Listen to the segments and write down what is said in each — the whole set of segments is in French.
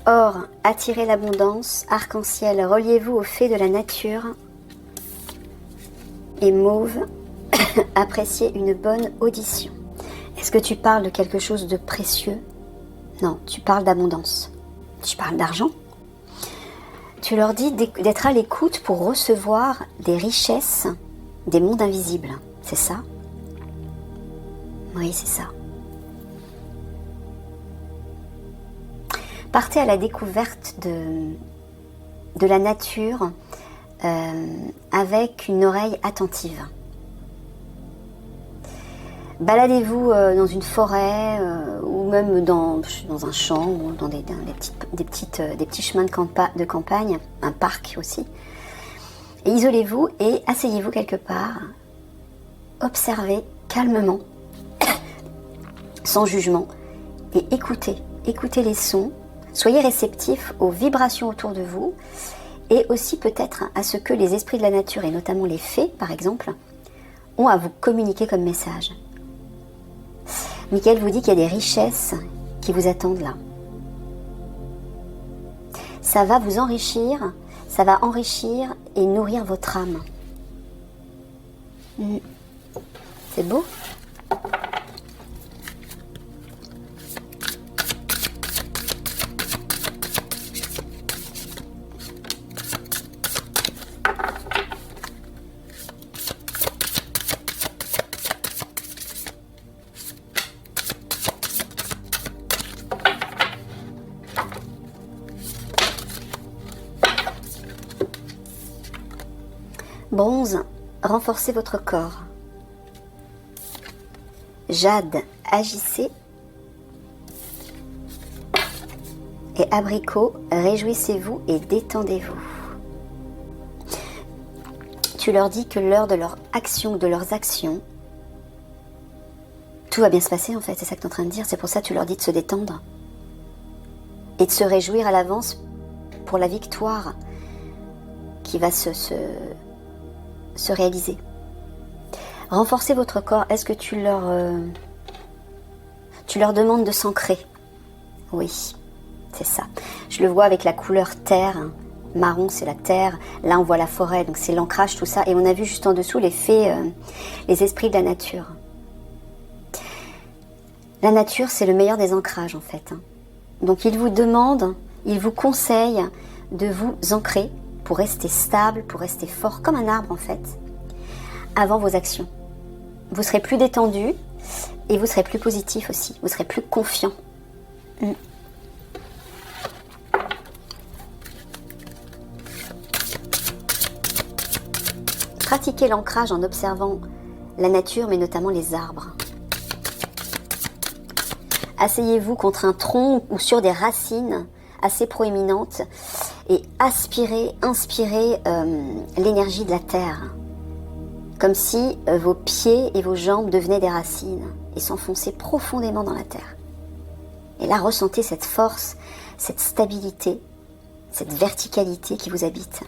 Or, attirez l'abondance. Arc-en-ciel, reliez-vous aux fées de la nature. Et Mauve, appréciez une bonne audition. Est-ce que tu parles de quelque chose de précieux? Non, tu parles d'abondance. Tu parles d'argent. Tu leur dis d'être à l'écoute pour recevoir des richesses des mondes invisibles. C'est ça? Oui, c'est ça. Partez à la découverte de la nature avec une oreille attentive. Baladez-vous dans une forêt ou même dans un champ ou dans des petits chemins de campagne, un parc aussi. Et isolez-vous et asseyez-vous quelque part. Observez calmement, sans jugement, et écoutez les sons. Soyez réceptifs aux vibrations autour de vous et aussi peut-être à ce que les esprits de la nature, et notamment les fées par exemple, ont à vous communiquer comme message. Michael vous dit qu'il y a des richesses qui vous attendent là. Ça va vous enrichir, ça va enrichir et nourrir votre âme. C'est beau ? Bronze, renforcez votre corps. Jade, agissez. Et abricot, réjouissez-vous et détendez-vous. Tu leur dis que l'heure de leurs actions, tout va bien se passer en fait, c'est ça que tu es en train de dire. C'est pour ça que tu leur dis de se détendre et de se réjouir à l'avance pour la victoire qui va se réaliser. Renforcez votre corps. Est-ce que tu leur demandes de s'ancrer? Oui, c'est ça. Je le vois avec la couleur terre. Marron, c'est la terre. Là, on voit la forêt, donc c'est l'ancrage, tout ça. Et on a vu juste en dessous les fées, les esprits de la nature. La nature, c'est le meilleur des ancrages, en fait. Donc, il vous demande, il vous conseille de vous ancrer pour rester stable, pour rester fort, comme un arbre, en fait, avant vos actions. Vous serez plus détendu et vous serez plus positif aussi. Vous serez plus confiant. Pratiquez l'ancrage en observant la nature, mais notamment les arbres. Asseyez-vous contre un tronc ou sur des racines assez proéminentes et inspirez l'énergie de la terre. Comme si vos pieds et vos jambes devenaient des racines et s'enfonçaient profondément dans la terre. Et là, ressentez cette force, cette stabilité, cette verticalité qui vous habite.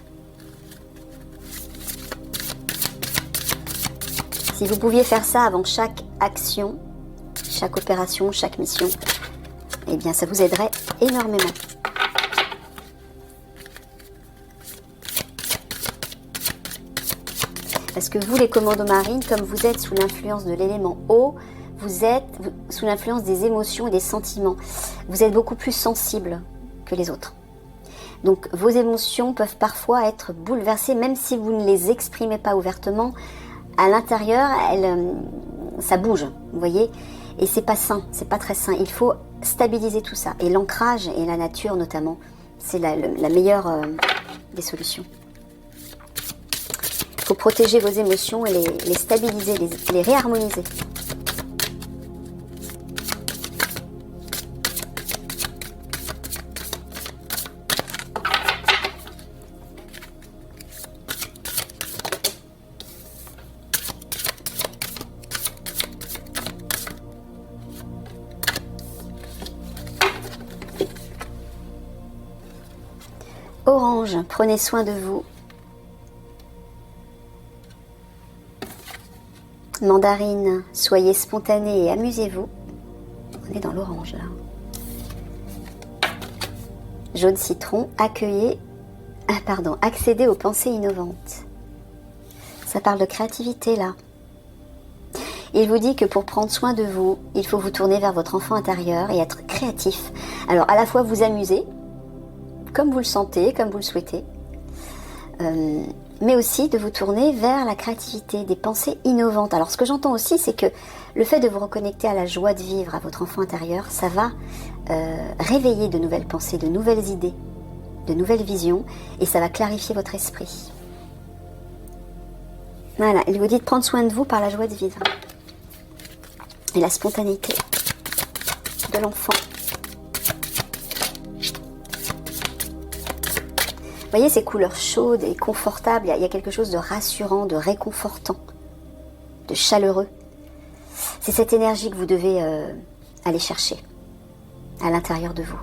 Si vous pouviez faire ça avant chaque action, chaque opération, chaque mission, eh bien ça vous aiderait énormément. Parce que vous, les commandos marines, comme vous êtes sous l'influence de l'élément eau, vous êtes sous l'influence des émotions et des sentiments. Vous êtes beaucoup plus sensible que les autres. Donc vos émotions peuvent parfois être bouleversées, même si vous ne les exprimez pas ouvertement. À l'intérieur, ça bouge, vous voyez, et c'est pas sain, c'est pas très sain. Il faut stabiliser tout ça. Et l'ancrage et la nature notamment, c'est la meilleure des solutions. Il faut protéger vos émotions et les stabiliser, les réharmoniser. Orange, prenez soin de vous. Mandarine, soyez spontané et amusez-vous. On est dans l'orange là. jaune citron, accéder aux pensées innovantes. Ça parle de créativité là. Il vous dit que pour prendre soin de vous, il faut vous tourner vers votre enfant intérieur et être créatif. Alors à la fois vous amuser, comme vous le sentez, comme vous le souhaitez, mais aussi de vous tourner vers la créativité, des pensées innovantes. Alors ce que j'entends aussi, c'est que le fait de vous reconnecter à la joie de vivre, à votre enfant intérieur, ça va réveiller de nouvelles pensées, de nouvelles idées, de nouvelles visions, et ça va clarifier votre esprit. Voilà, il vous dit de prendre soin de vous par la joie de vivre et la spontanéité de l'enfant. Vous voyez ces couleurs chaudes et confortables, il y a quelque chose de rassurant, de réconfortant, de chaleureux. C'est cette énergie que vous devez aller chercher à l'intérieur de vous.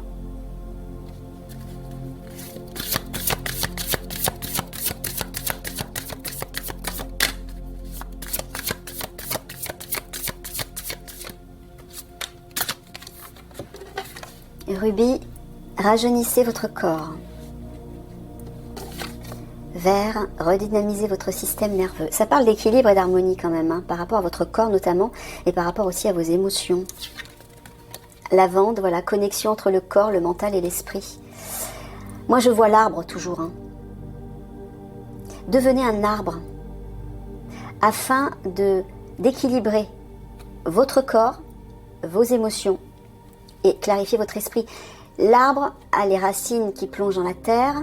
Rubis, rajeunissez votre corps. Vert, redynamisez votre système nerveux. Ça parle d'équilibre et d'harmonie quand même, par rapport à votre corps notamment, et par rapport aussi à vos émotions. Lavande, voilà, connexion entre le corps, le mental et l'esprit. Moi je vois l'arbre toujours. Devenez un arbre, afin d'équilibrer votre corps, vos émotions, et clarifier votre esprit. L'arbre a les racines qui plongent dans la terre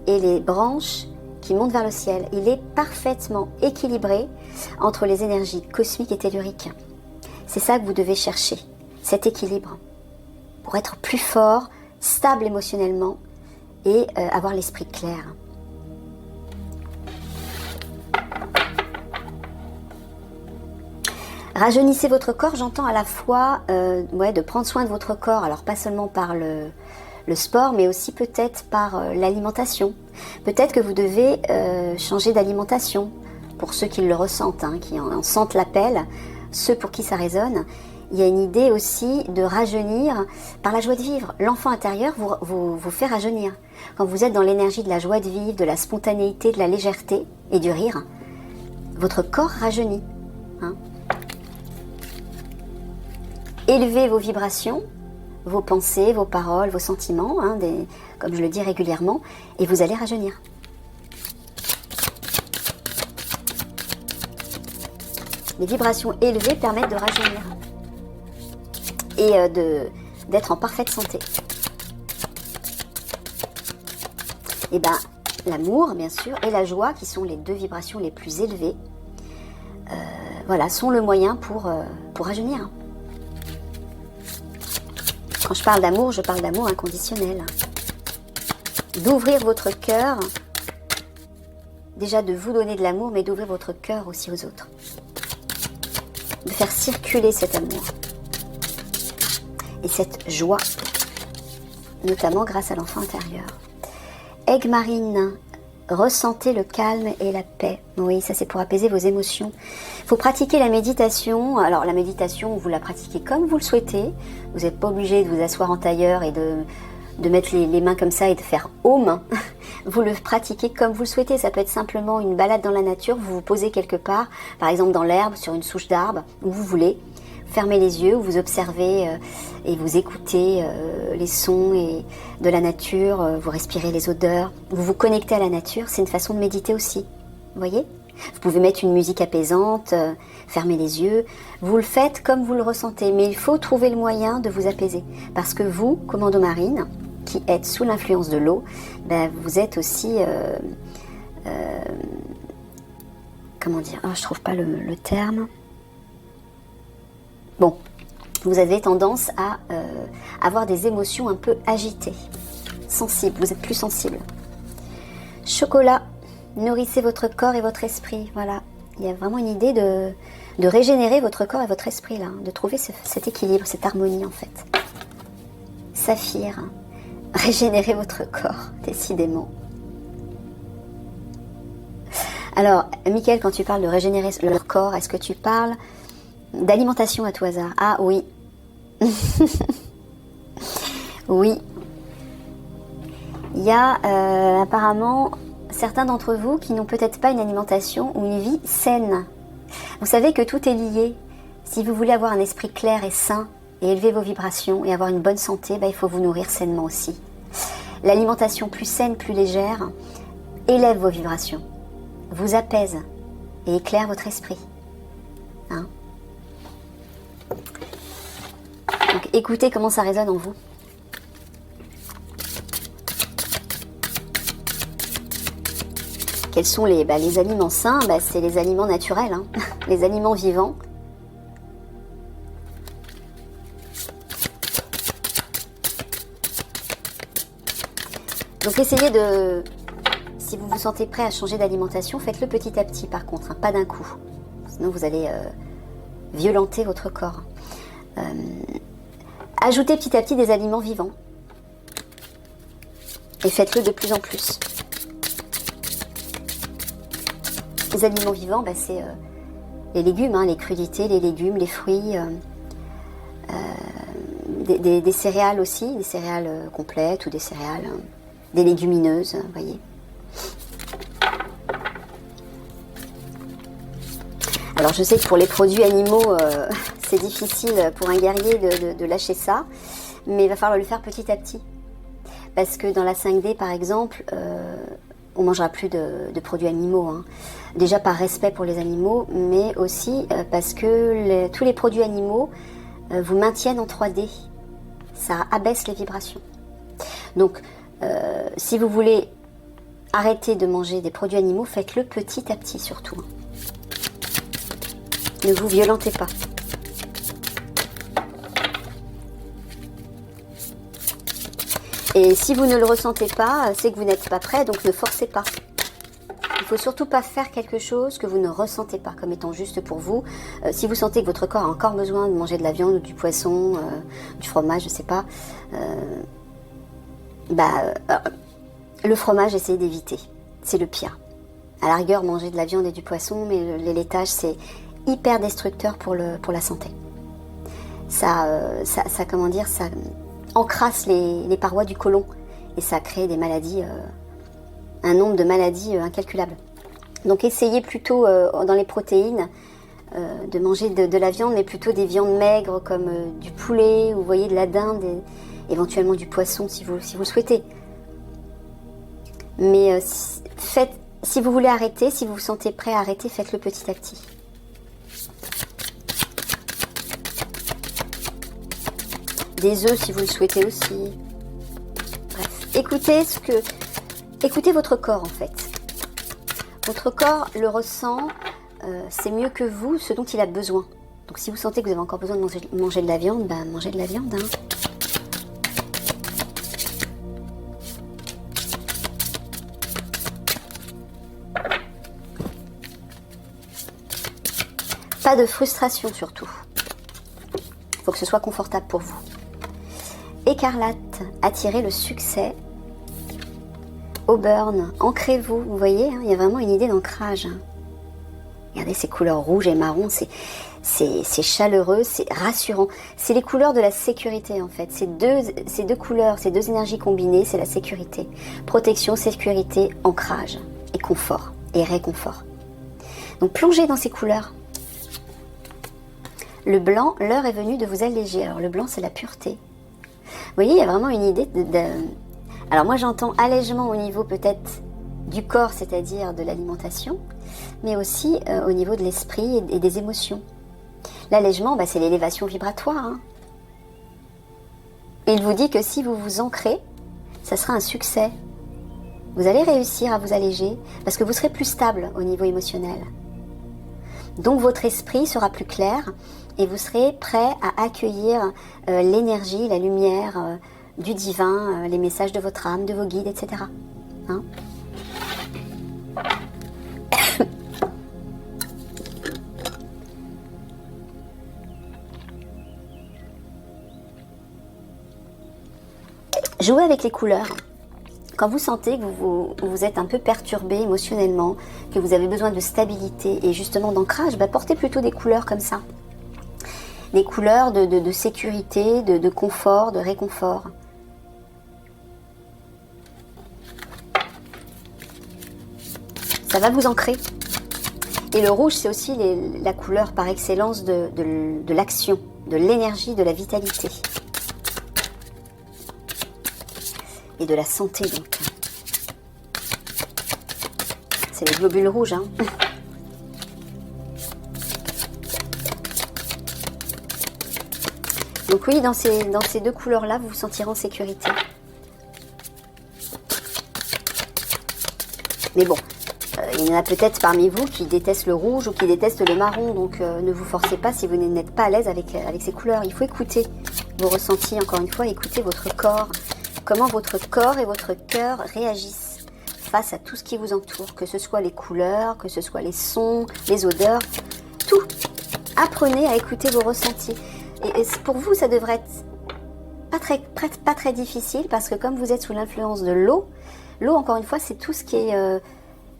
et les branches qui montent vers le ciel. Il est parfaitement équilibré entre les énergies cosmiques et telluriques. C'est ça que vous devez chercher, cet équilibre, pour être plus fort, stable émotionnellement et avoir l'esprit clair. Rajeunissez votre corps, j'entends à la fois de prendre soin de votre corps, alors pas seulement par le sport, mais aussi peut-être par l'alimentation. Peut-être que vous devez changer d'alimentation, pour ceux qui le ressentent, qui en sentent l'appel, ceux pour qui ça résonne. Il y a une idée aussi de rajeunir par la joie de vivre. L'enfant intérieur vous fait rajeunir. Quand vous êtes dans l'énergie de la joie de vivre, de la spontanéité, de la légèreté et du rire, votre corps rajeunit. Élevez vos vibrations, vos pensées, vos paroles, vos sentiments, comme je le dis régulièrement, et vous allez rajeunir. Les vibrations élevées permettent de rajeunir et d'être en parfaite santé. Et bien, l'amour, bien sûr, et la joie, qui sont les deux vibrations les plus élevées, sont le moyen pour rajeunir. Quand je parle d'amour, je parle d'amour inconditionnel. D'ouvrir votre cœur, déjà de vous donner de l'amour, mais d'ouvrir votre cœur aussi aux autres. De faire circuler cet amour et cette joie, notamment grâce à l'enfant intérieur. Aigle marine, ressentez le calme et la paix. Oui, ça c'est pour apaiser vos émotions. Il faut pratiquer la méditation. Alors la méditation, vous la pratiquez comme vous le souhaitez. Vous n'êtes pas obligé de vous asseoir en tailleur et de mettre les mains comme ça et de faire Om. Vous le pratiquez comme vous le souhaitez. Ça peut être simplement une balade dans la nature. Vous vous posez quelque part, par exemple dans l'herbe, sur une souche d'arbre, où vous voulez. Fermez les yeux, vous observez et vous écoutez les sons de la nature, vous respirez les odeurs, vous vous connectez à la nature, c'est une façon de méditer aussi, vous voyez ? Vous pouvez mettre une musique apaisante, fermer les yeux, vous le faites comme vous le ressentez, mais il faut trouver le moyen de vous apaiser, parce que vous, commando marine, qui êtes sous l'influence de l'eau, vous êtes aussi, comment dire, je trouve pas le terme. Bon, vous avez tendance à avoir des émotions un peu agitées, sensibles, vous êtes plus sensible. Chocolat, nourrissez votre corps et votre esprit, voilà. Il y a vraiment une idée de régénérer votre corps et votre esprit, là, de trouver cet équilibre, cette harmonie en fait. Saphir, régénérez votre corps, décidément. Alors, Mickaël, quand tu parles de régénérer leur corps, est-ce que tu parles d'alimentation à tout hasard? Ah oui. Oui. Il y a apparemment certains d'entre vous qui n'ont peut-être pas une alimentation ou une vie saine. Vous savez que tout est lié. Si vous voulez avoir un esprit clair et sain et élever vos vibrations et avoir une bonne santé, il faut vous nourrir sainement aussi. L'alimentation plus saine, plus légère, élève vos vibrations, vous apaise et éclaire votre esprit. Hein? Donc écoutez comment ça résonne en vous. Quels sont les aliments sains? C'est les aliments naturels, hein, les aliments vivants. Donc essayez de, si vous vous sentez prêt à changer d'alimentation, faites-le petit à petit par contre, hein, pas d'un coup. Sinon vous allez violenter votre corps. Ajoutez petit à petit des aliments vivants. Et faites-le de plus en plus. Les aliments vivants, c'est les légumes, hein, les crudités, les légumes, les fruits, des céréales aussi, des céréales complètes ou des céréales, des légumineuses, vous voyez. Alors je sais que pour les produits animaux, c'est difficile pour un guerrier de lâcher ça, mais il va falloir le faire petit à petit. Parce que dans la 5D par exemple, on ne mangera plus de produits animaux. Hein. Déjà par respect pour les animaux, mais aussi parce que tous les produits animaux vous maintiennent en 3D. Ça abaisse les vibrations. Donc, si vous voulez arrêter de manger des produits animaux, faites-le petit à petit surtout. Ne vous violentez pas. Et si vous ne le ressentez pas, c'est que vous n'êtes pas prêt, donc ne forcez pas. Il ne faut surtout pas faire quelque chose que vous ne ressentez pas comme étant juste pour vous. Si vous sentez que votre corps a encore besoin de manger de la viande ou du poisson, du fromage, je ne sais pas, le fromage, essayez d'éviter. C'est le pire. À la rigueur, manger de la viande et du poisson, mais le laitage, c'est hyper destructeur pour la santé. Ça encrasse les parois du côlon et ça crée des maladies, un nombre de maladies incalculables. Donc essayez plutôt dans les protéines de manger de la viande, mais plutôt des viandes maigres comme du poulet ou vous voyez de la dinde, et éventuellement du poisson si vous le souhaitez. Mais si vous voulez arrêter, si vous vous sentez prêt à arrêter, faites-le petit à petit. Des œufs si vous le souhaitez aussi. Bref, écoutez votre corps en fait. Votre corps le ressent, c'est mieux que vous ce dont il a besoin. Donc si vous sentez que vous avez encore besoin de manger de la viande, mangez de la viande. Hein. Pas de frustration surtout. Il faut que ce soit confortable pour vous. Écarlate, attirez le succès. Auburn, ancrez-vous. Vous voyez, hein, il y a vraiment une idée d'ancrage. Regardez ces couleurs rouges et marron, c'est chaleureux, c'est rassurant. C'est les couleurs de la sécurité en fait. Ces deux couleurs, ces deux énergies combinées, c'est la sécurité. Protection, sécurité, ancrage et confort et réconfort. Donc plongez dans ces couleurs. Le blanc, l'heure est venue de vous alléger. Alors le blanc, c'est la pureté. Vous voyez, il y a vraiment une idée Alors moi, j'entends allègement au niveau peut-être du corps, c'est-à-dire de l'alimentation, mais aussi au niveau de l'esprit et des émotions. L'allègement, c'est l'élévation vibratoire. Hein. Et il vous dit que si vous vous ancrez, ça sera un succès. Vous allez réussir à vous alléger parce que vous serez plus stable au niveau émotionnel. Donc votre esprit sera plus clair et vous serez prêt à accueillir l'énergie, la lumière du divin, les messages de votre âme, de vos guides, etc. Hein? Jouez avec les couleurs. Quand vous sentez que vous êtes un peu perturbé émotionnellement, que vous avez besoin de stabilité et justement d'ancrage, portez plutôt des couleurs comme ça. Des couleurs de sécurité, de confort, de réconfort. Ça va vous ancrer. Et le rouge, c'est aussi la couleur par excellence de l'action, de l'énergie, de la vitalité. Et de la santé, donc. C'est les globules rouges, hein. Donc oui, dans ces deux couleurs-là, vous vous sentirez en sécurité. Mais bon, il y en a peut-être parmi vous qui détestent le rouge ou qui détestent le marron. Donc ne vous forcez pas si vous n'êtes pas à l'aise avec ces couleurs. Il faut écouter vos ressentis, encore une fois, écouter votre corps. Comment votre corps et votre cœur réagissent face à tout ce qui vous entoure. Que ce soit les couleurs, que ce soit les sons, les odeurs, tout. Apprenez à écouter vos ressentis. Et pour vous, ça devrait être pas très difficile parce que comme vous êtes sous l'influence de l'eau, encore une fois, c'est tout ce qui est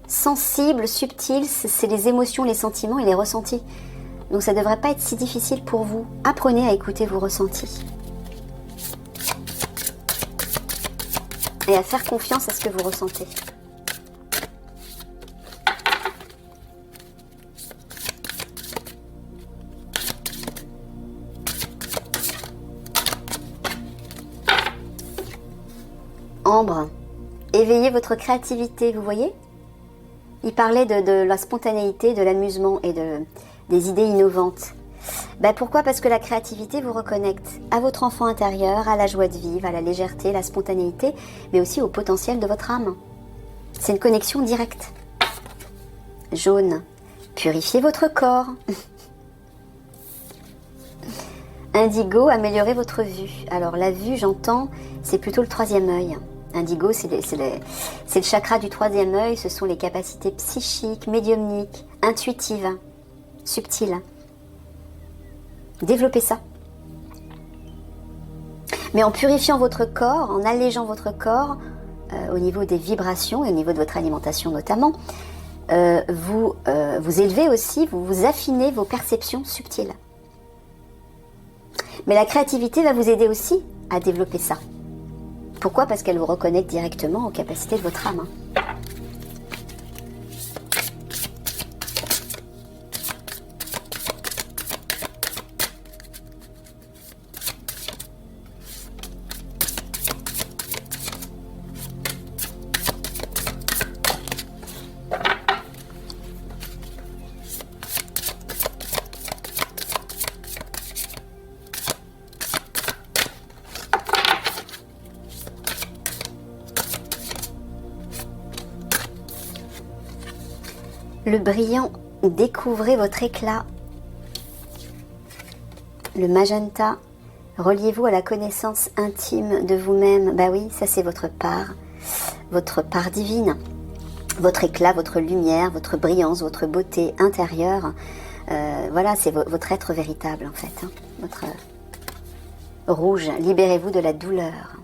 sensible, subtil, c'est les émotions, les sentiments et les ressentis. Donc ça ne devrait pas être si difficile pour vous. Apprenez à écouter vos ressentis. Et à faire confiance à ce que vous ressentez. Ambre, éveillez votre créativité, vous voyez? Il parlait de la spontanéité, de l'amusement et des idées innovantes. Ben pourquoi? Parce que la créativité vous reconnecte à votre enfant intérieur, à la joie de vivre, à la légèreté, la spontanéité, mais aussi au potentiel de votre âme. C'est une connexion directe. Jaune, purifiez votre corps. Indigo, améliorez votre vue. Alors la vue, j'entends, c'est plutôt le troisième œil. Indigo, c'est le chakra du troisième œil, ce sont les capacités psychiques, médiumniques, intuitives, subtiles. Développez ça. Mais en purifiant votre corps, en allégeant votre corps, au niveau des vibrations et au niveau de votre alimentation notamment, vous élevez aussi, vous affinez vos perceptions subtiles. Mais la créativité va vous aider aussi à développer ça. Pourquoi? Parce qu'elle vous reconnecte directement aux capacités de votre âme. Le brillant, découvrez votre éclat. Le magenta, reliez-vous à la connaissance intime de vous-même. Bah oui, ça c'est votre part divine. Votre éclat, votre lumière, votre brillance, votre beauté intérieure. Voilà, c'est votre être véritable en fait. Votre rouge, libérez-vous de la douleur.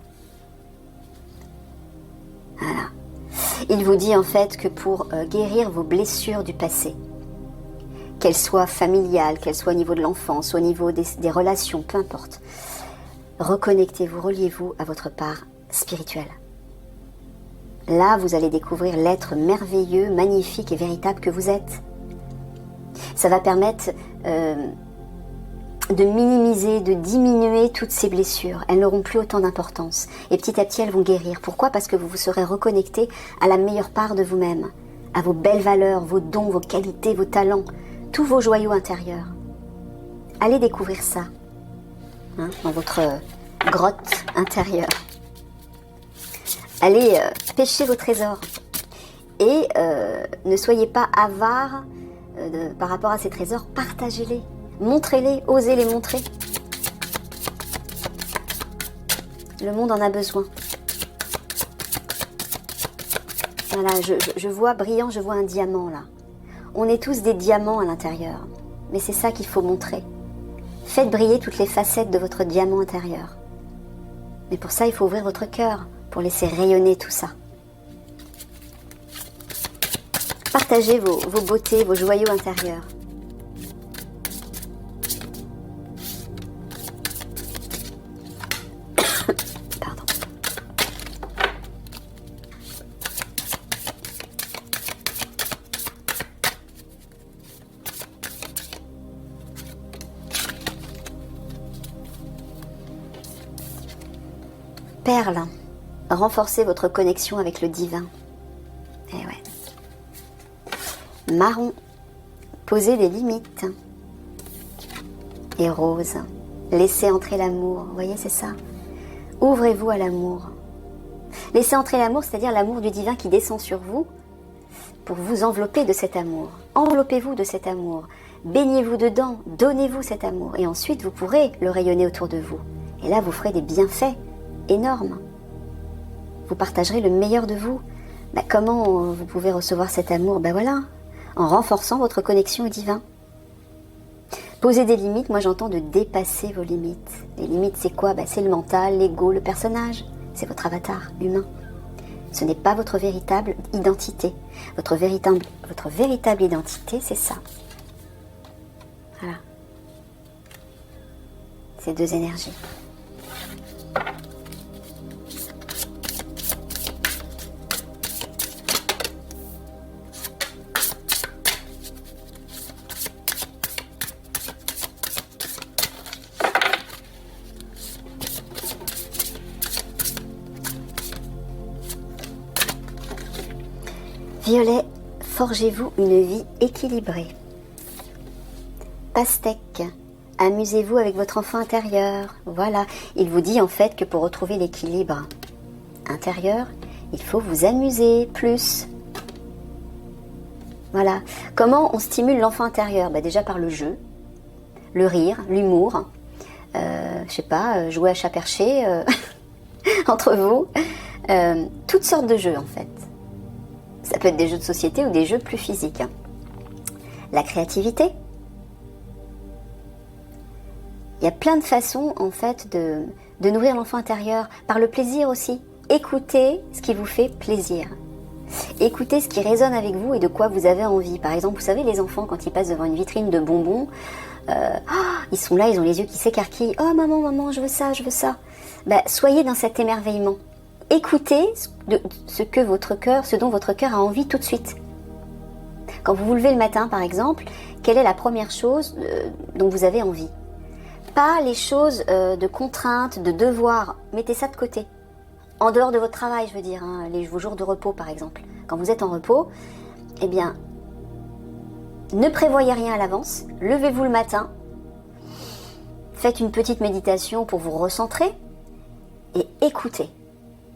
Voilà. Il vous dit en fait que pour guérir vos blessures du passé, qu'elles soient familiales, qu'elles soient au niveau de l'enfance, au niveau des relations, peu importe, reconnectez-vous, reliez-vous à votre part spirituelle. Là, vous allez découvrir l'être merveilleux, magnifique et véritable que vous êtes. Ça va permettre de minimiser, de diminuer toutes ces blessures. Elles n'auront plus autant d'importance. Et petit à petit, elles vont guérir. Pourquoi? Parce que vous vous serez reconnecté à la meilleure part de vous-même, à vos belles valeurs, vos dons, vos qualités, vos talents, tous vos joyaux intérieurs. Allez découvrir ça dans votre grotte intérieure. Allez pêcher vos trésors. Et ne soyez pas avares par rapport à ces trésors, partagez-les. Montrez-les, osez les montrer. Le monde en a besoin. Voilà, je vois brillant, je vois un diamant là. On est tous des diamants à l'intérieur. Mais c'est ça qu'il faut montrer. Faites briller toutes les facettes de votre diamant intérieur. Mais pour ça, il faut ouvrir votre cœur, pour laisser rayonner tout ça. Partagez vos beautés, vos joyaux intérieurs. Perle, renforcez votre connexion avec le divin. Eh ouais. Marron, posez des limites. Et rose, laissez entrer l'amour. Vous voyez, c'est ça. Ouvrez-vous à l'amour. Laissez entrer l'amour, c'est-à-dire l'amour du divin qui descend sur vous pour vous envelopper de cet amour. Enveloppez-vous de cet amour. Baignez-vous dedans, donnez-vous cet amour. Et ensuite, vous pourrez le rayonner autour de vous. Et là, vous ferez des bienfaits énormes. Vous partagerez le meilleur de vous. Comment vous pouvez recevoir cet amour? Voilà, en renforçant votre connexion au divin. Poser des limites, moi j'entends de dépasser vos limites. Les limites, c'est quoi? C'est le mental, l'ego, le personnage. C'est votre avatar humain. Ce n'est pas votre véritable identité. Votre véritable identité, c'est ça. Voilà. Ces deux énergies. Violet, forgez-vous une vie équilibrée. Pastèque, amusez-vous avec votre enfant intérieur. Voilà, il vous dit en fait que pour retrouver l'équilibre intérieur, il faut vous amuser plus. Voilà, comment on stimule l'enfant intérieur? Déjà par le jeu, le rire, l'humour, je sais pas, jouer à chat perché entre vous, toutes sortes de jeux en fait. Ça peut être des jeux de société ou des jeux plus physiques. La créativité. Il y a plein de façons, en fait, de nourrir l'enfant intérieur. Par le plaisir aussi. Écoutez ce qui vous fait plaisir. Écoutez ce qui résonne avec vous et de quoi vous avez envie. Par exemple, vous savez, les enfants, quand ils passent devant une vitrine de bonbons, ils sont là, ils ont les yeux qui s'écarquillent. « Oh, maman, maman, je veux ça, je veux ça. » Soyez dans cet émerveillement. Écoutez ce dont votre cœur a envie tout de suite. Quand vous vous levez le matin, par exemple, quelle est la première chose dont vous avez envie? Pas les choses de contrainte, de devoir. Mettez ça de côté. En dehors de votre travail, je veux dire, vos jours de repos, par exemple. Quand vous êtes en repos, eh bien, ne prévoyez rien à l'avance. Levez-vous le matin. Faites une petite méditation pour vous recentrer et écoutez.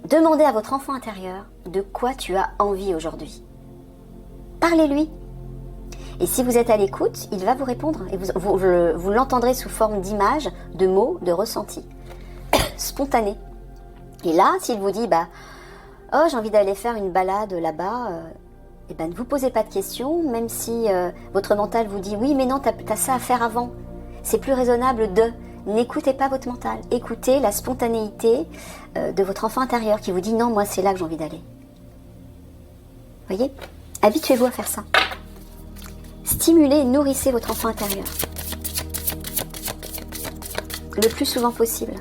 Demandez à votre enfant intérieur de quoi tu as envie aujourd'hui. Parlez-lui. Et si vous êtes à l'écoute, il va vous répondre. Et vous l'entendrez sous forme d'images, de mots, de ressentis. Spontané. Et là, s'il vous dit, oh, j'ai envie d'aller faire une balade là-bas, ne vous posez pas de questions, même si votre mental vous dit, oui, mais non, t'as ça à faire avant. C'est plus raisonnable de... N'écoutez pas votre mental, écoutez la spontanéité de votre enfant intérieur qui vous dit non, moi c'est là que j'ai envie d'aller. Voyez? Habituez-vous à faire ça. Stimulez et nourrissez votre enfant intérieur. Le plus souvent possible.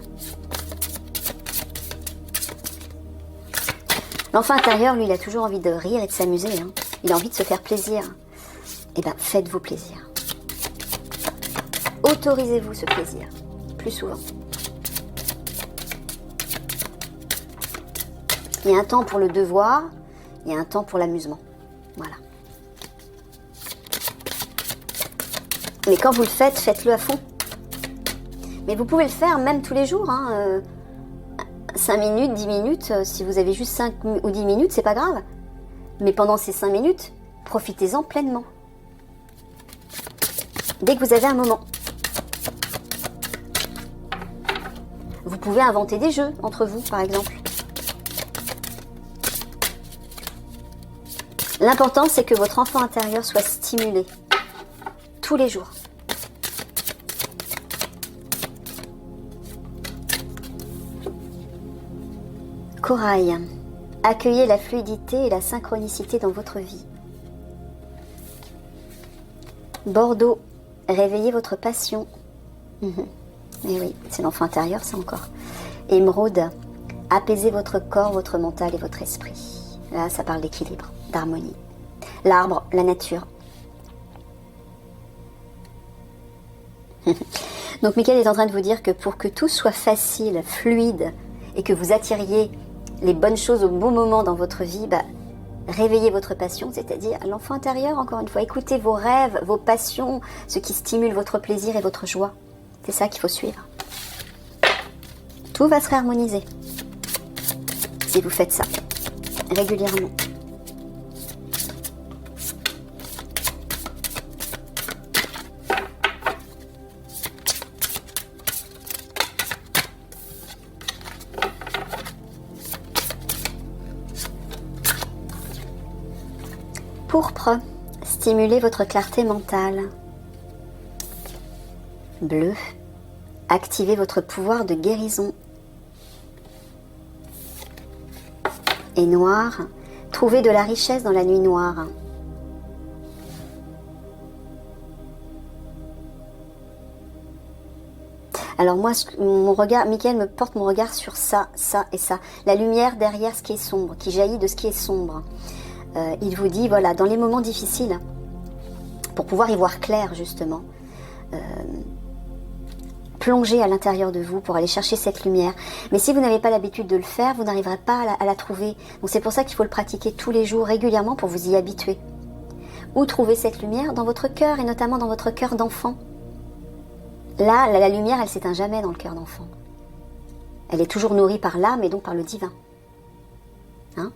L'enfant intérieur, lui, il a toujours envie de rire et de s'amuser. Il a envie de se faire plaisir. Faites-vous plaisir. Autorisez-vous ce plaisir. Plus souvent. Il y a un temps pour le devoir, il y a un temps pour l'amusement. Voilà. Mais quand vous le faites, faites-le à fond. Mais vous pouvez le faire même tous les jours. 5 minutes, 10 minutes, si vous avez juste 5 ou 10 minutes, c'est pas grave. Mais pendant ces 5 minutes, profitez-en pleinement. Dès que vous avez un moment. Vous pouvez inventer des jeux entre vous, par exemple. L'important, c'est que votre enfant intérieur soit stimulé. Tous les jours. Corail. Accueillez la fluidité et la synchronicité dans votre vie. Bordeaux. Réveillez votre passion. Et oui, c'est l'enfant intérieur, ça encore. Émeraude, apaisez votre corps, votre mental et votre esprit. Là, ça parle d'équilibre, d'harmonie. L'arbre, la nature. Donc, Michael est en train de vous dire que pour que tout soit facile, fluide et que vous attiriez les bonnes choses au bon moment dans votre vie, réveillez votre passion, c'est-à-dire l'enfant intérieur, encore une fois. Écoutez vos rêves, vos passions, ce qui stimule votre plaisir et votre joie. C'est ça qu'il faut suivre. Tout va se réharmoniser si vous faites ça régulièrement. Pourpre, stimulez votre clarté mentale. Bleu, activez votre pouvoir de guérison. Et noir, trouvez de la richesse dans la nuit noire. Alors moi, mon regard, Michael me porte mon regard sur ça, ça et ça. La lumière derrière ce qui est sombre, qui jaillit de ce qui est sombre. Il vous dit, voilà, dans les moments difficiles, pour pouvoir y voir clair justement, plongez à l'intérieur de vous pour aller chercher cette lumière. Mais si vous n'avez pas l'habitude de le faire, vous n'arriverez pas à la trouver. Donc c'est pour ça qu'il faut le pratiquer tous les jours, régulièrement, pour vous y habituer. Où trouver cette lumière? Dans votre cœur, et notamment dans votre cœur d'enfant. Là, la lumière, elle s'éteint jamais dans le cœur d'enfant. Elle est toujours nourrie par l'âme et donc par le divin. Hein?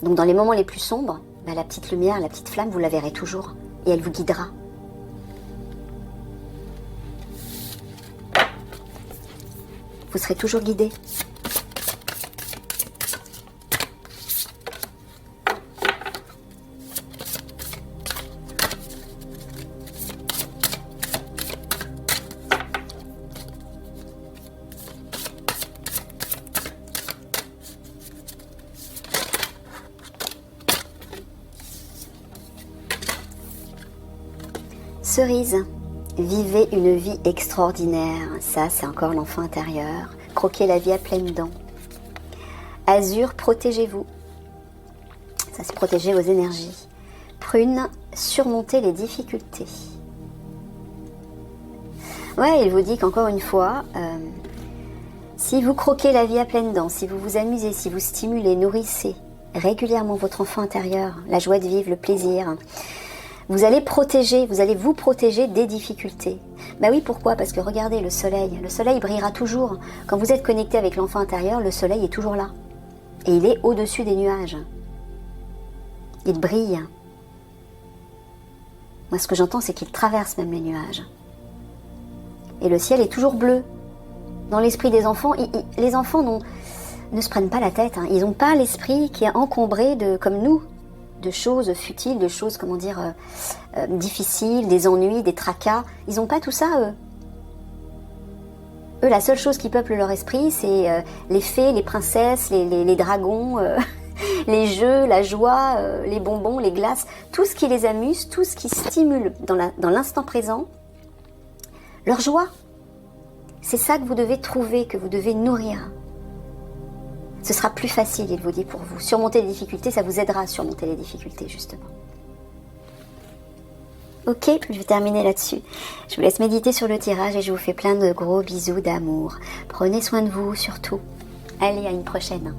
Donc dans les moments les plus sombres, la petite lumière, la petite flamme, vous la verrez toujours et elle vous guidera. Vous serez toujours guidé. Cerise, vivez une vie extraordinaire. Ça, c'est encore l'enfant intérieur. Croquez la vie à pleines dents. Azur, protégez-vous. Ça, c'est protéger vos énergies. Prune, surmontez les difficultés. Ouais, il vous dit qu'encore une fois, si vous croquez la vie à pleines dents, si vous vous amusez, si vous stimulez, nourrissez régulièrement votre enfant intérieur, la joie de vivre, le plaisir, vous allez vous protéger des difficultés. Bah oui, pourquoi? Parce que regardez le soleil brillera toujours. Quand vous êtes connecté avec l'enfant intérieur, le soleil est toujours là. Et il est au-dessus des nuages. Il brille. Moi, ce que j'entends, c'est qu'il traverse même les nuages. Et le ciel est toujours bleu. Dans l'esprit des enfants, les enfants ne se prennent pas la tête. Ils n'ont pas l'esprit qui est encombré comme nous, de choses futiles, de choses, difficiles, des ennuis, des tracas. Ils n'ont pas tout ça, eux. Eux, la seule chose qui peuple leur esprit, c'est les fées, les princesses, les dragons, les jeux, la joie, les bonbons, les glaces, tout ce qui les amuse, tout ce qui stimule dans l'instant présent leur joie. C'est ça que vous devez trouver, que vous devez nourrir. Ce sera plus facile, il vous dit, pour vous. Surmonter les difficultés, ça vous aidera à surmonter les difficultés, justement. Ok, je vais terminer là-dessus. Je vous laisse méditer sur le tirage et je vous fais plein de gros bisous d'amour. Prenez soin de vous, surtout. Allez, à une prochaine.